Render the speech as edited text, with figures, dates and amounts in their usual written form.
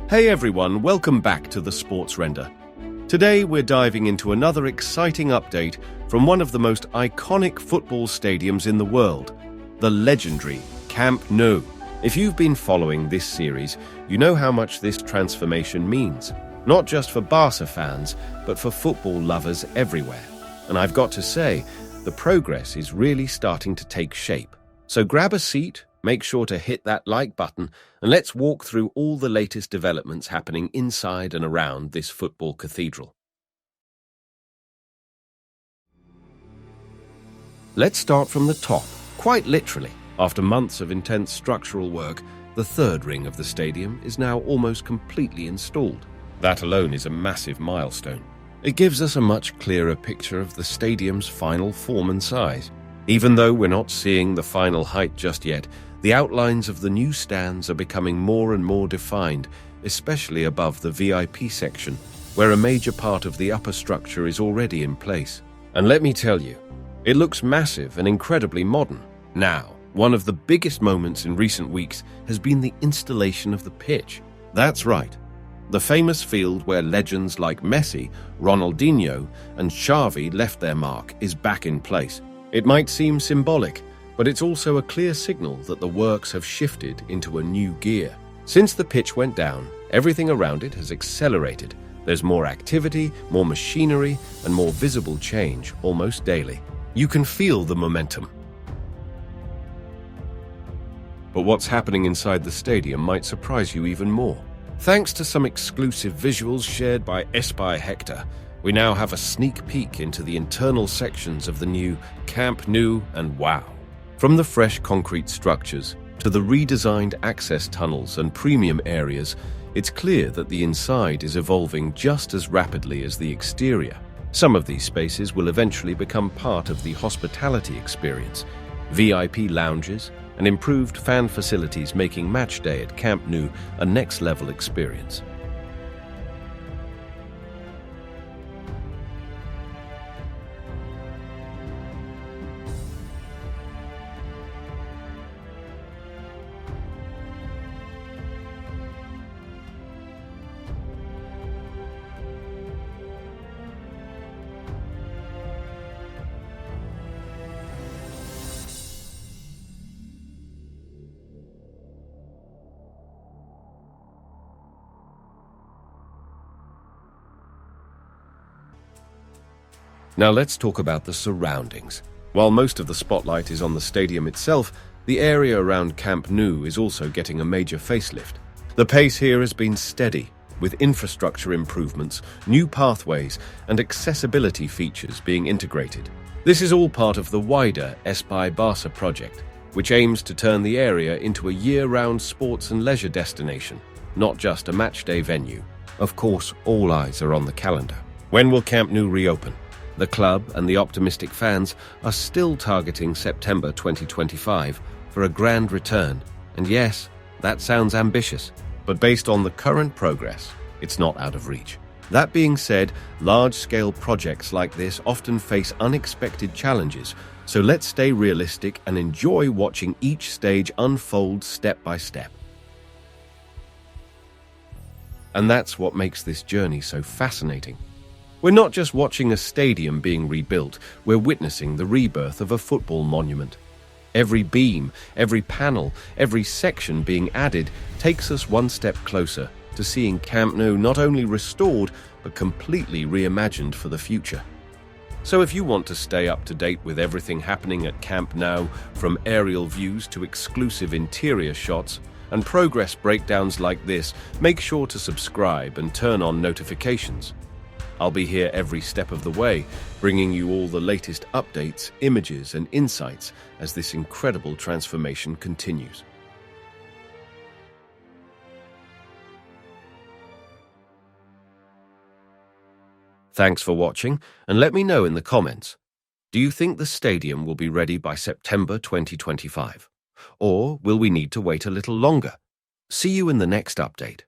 Hey everyone, welcome back to the Sports Render. Today we're diving into another exciting update from one of the most iconic football stadiums in the world, the legendary Camp Nou. If you've been following this series, you know how much this transformation means, not just for Barca fans, but for football lovers everywhere. And I've got to say, the progress is really starting to take shape. So grab a seat, make sure to hit that like button, and let's walk through all the latest developments happening inside and around this football cathedral. Let's start from the top, quite literally. After months of intense structural work, the third ring of the stadium is now almost completely installed. That alone is a massive milestone. It gives us a much clearer picture of the stadium's final form and size. Even though we're not seeing the final height just yet, the outlines of the new stands are becoming more and more defined, especially above the VIP section, where a major part of the upper structure is already in place. And let me tell you, it looks massive and incredibly modern. Now, one of the biggest moments in recent weeks has been the installation of the pitch. That's right. The famous field where legends like Messi, Ronaldinho, and Xavi left their mark is back in place. It might seem symbolic, but it's also a clear signal that the works have shifted into a new gear. Since the pitch went down, everything around it has accelerated. There's more activity, more machinery, and more visible change almost daily. You can feel the momentum. But what's happening inside the stadium might surprise you even more. Thanks to some exclusive visuals shared by Espai Hector, we now have a sneak peek into the internal sections of the new Camp Nou, and wow. From the fresh concrete structures to the redesigned access tunnels and premium areas, it's clear that the inside is evolving just as rapidly as the exterior. Some of these spaces will eventually become part of the hospitality experience, VIP lounges, and improved fan facilities making match day at Camp Nou a next-level experience. Now let's talk about the surroundings. While most of the spotlight is on the stadium itself, the area around Camp Nou is also getting a major facelift. The pace here has been steady, with infrastructure improvements, new pathways, and accessibility features being integrated. This is all part of the wider Espai Barca project, which aims to turn the area into a year-round sports and leisure destination, not just a match-day venue. Of course, all eyes are on the calendar. When will Camp Nou reopen? The club and the optimistic fans are still targeting September 2025 for a grand return. And yes, that sounds ambitious, but based on the current progress, it's not out of reach. That being said, large-scale projects like this often face unexpected challenges, so let's stay realistic and enjoy watching each stage unfold step by step. And that's what makes this journey so fascinating. We're not just watching a stadium being rebuilt, we're witnessing the rebirth of a football monument. Every beam, every panel, every section being added takes us one step closer to seeing Camp Nou not only restored, but completely reimagined for the future. So if you want to stay up to date with everything happening at Camp Nou, from aerial views to exclusive interior shots and progress breakdowns like this, make sure to subscribe and turn on notifications. I'll be here every step of the way, bringing you all the latest updates, images, and insights as this incredible transformation continues. Thanks for watching, and let me know in the comments. Do you think the stadium will be ready by September 2025? Or will we need to wait a little longer? See you in the next update.